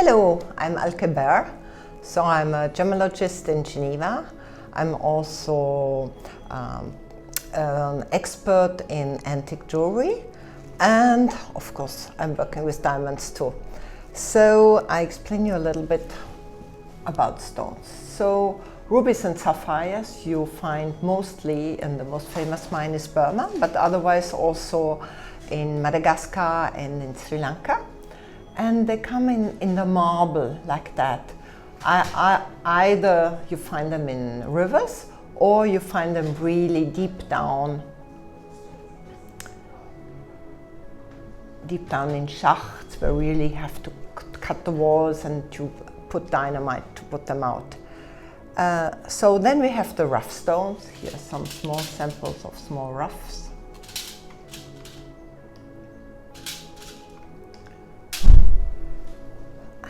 Hello, I'm Elke Berr. So I'm a gemmologist in Geneva. I'm also an expert in antique jewelry, and of course I'm working with diamonds too. So I explain you a little bit about stones. So rubies and sapphires you find mostly in the most famous mine is Burma, but otherwise also in Madagascar and in Sri Lanka. And they come in the marble like that. Either you find them in rivers or you find them really deep down in shafts where you really have to cut the walls and to put dynamite to put them out. So then we have the rough stones. Here are some small samples of small roughs.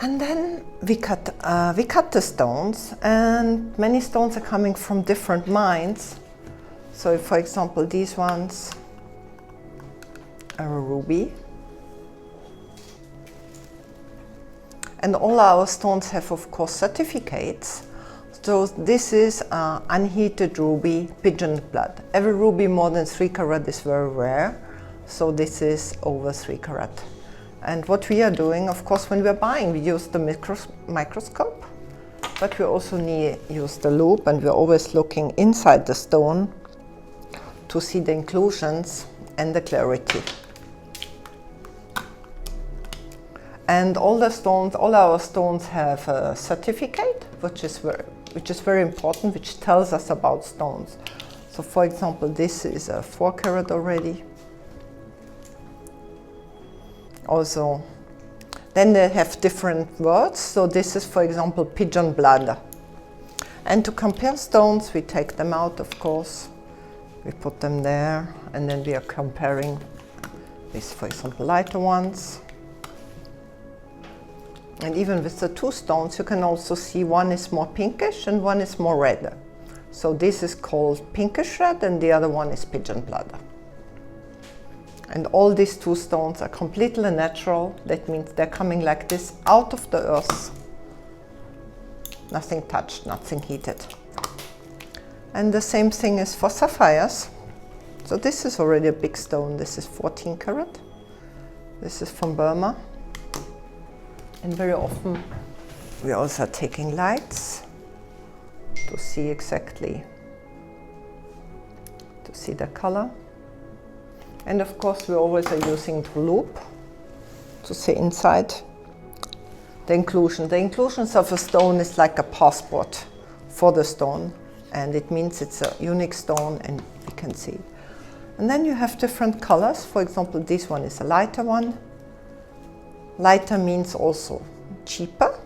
And then we cut the stones, and many stones are coming from different mines. So for example, these ones are a ruby. And all our stones have, of course, certificates. So this is unheated ruby, pigeon blood. Every ruby more than 3 carat is very rare. So this is over 3 carat. And what we are doing, of course, when we're buying, we use the microscope, but we also use the loupe, and we're always looking inside the stone to see the inclusions and the clarity. And all our stones have a certificate, which is very important, which tells us about stones. So for example, this is a 4 carat already. Also, then they have different words. So this is, for example, pigeon blood. And to compare stones, we take them out, of course. We put them there, and then we are comparing with, for example, lighter ones. And even with the 2 stones, you can also see one is more pinkish and one is more red. So this is called pinkish red, and the other one is pigeon blood. And all these 2 stones are completely natural. That means they're coming like this out of the earth. Nothing touched, nothing heated. And the same thing is for sapphires. So this is already a big stone. This is 14 carat. This is from Burma. And very often we also are taking lights to see exactly, to see the color. And of course, we always are using the loupe to see inside the inclusion. The inclusions of a stone is like a passport for the stone, and it means it's a unique stone, and you can see. And then you have different colors. For example, this one is a lighter one. Lighter means also cheaper.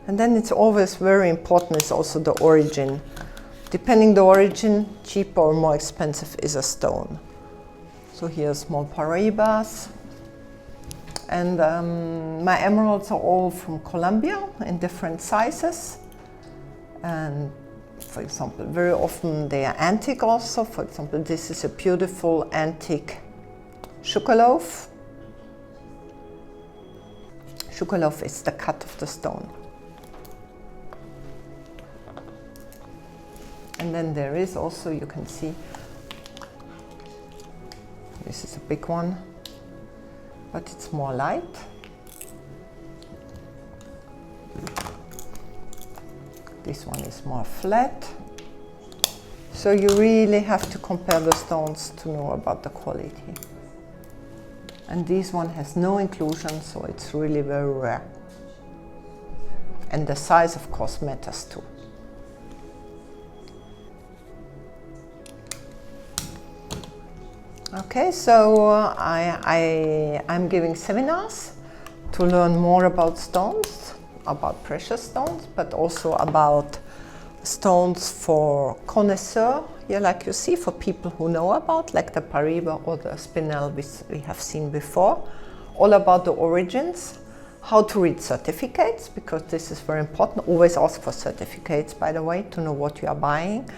And then it's always very important is also the origin. Depending the origin, cheaper or more expensive is a stone. So here's small Paraibas. And my emeralds are all from Colombia in different sizes. And for example, very often they are antique also. For example, this is a beautiful antique sugarloaf. Sugarloaf is the cut of the stone. And then there is also, you can see, this is a big one, but it's more light. This one is more flat. So you really have to compare the stones to know about the quality. And this one has no inclusion, so it's really very rare. And the size, of course, matters too. Okay, so I'm giving seminars to learn more about stones, about precious stones, but also about stones for connoisseur, yeah, like you see, for people who know about, like the Paraiba or the spinel we have seen before. All about the origins, how to read certificates, because this is very important. Always ask for certificates, by the way, to know what you are buying.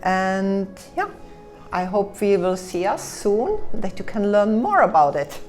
And yeah, I hope we will see us soon, that you can learn more about it.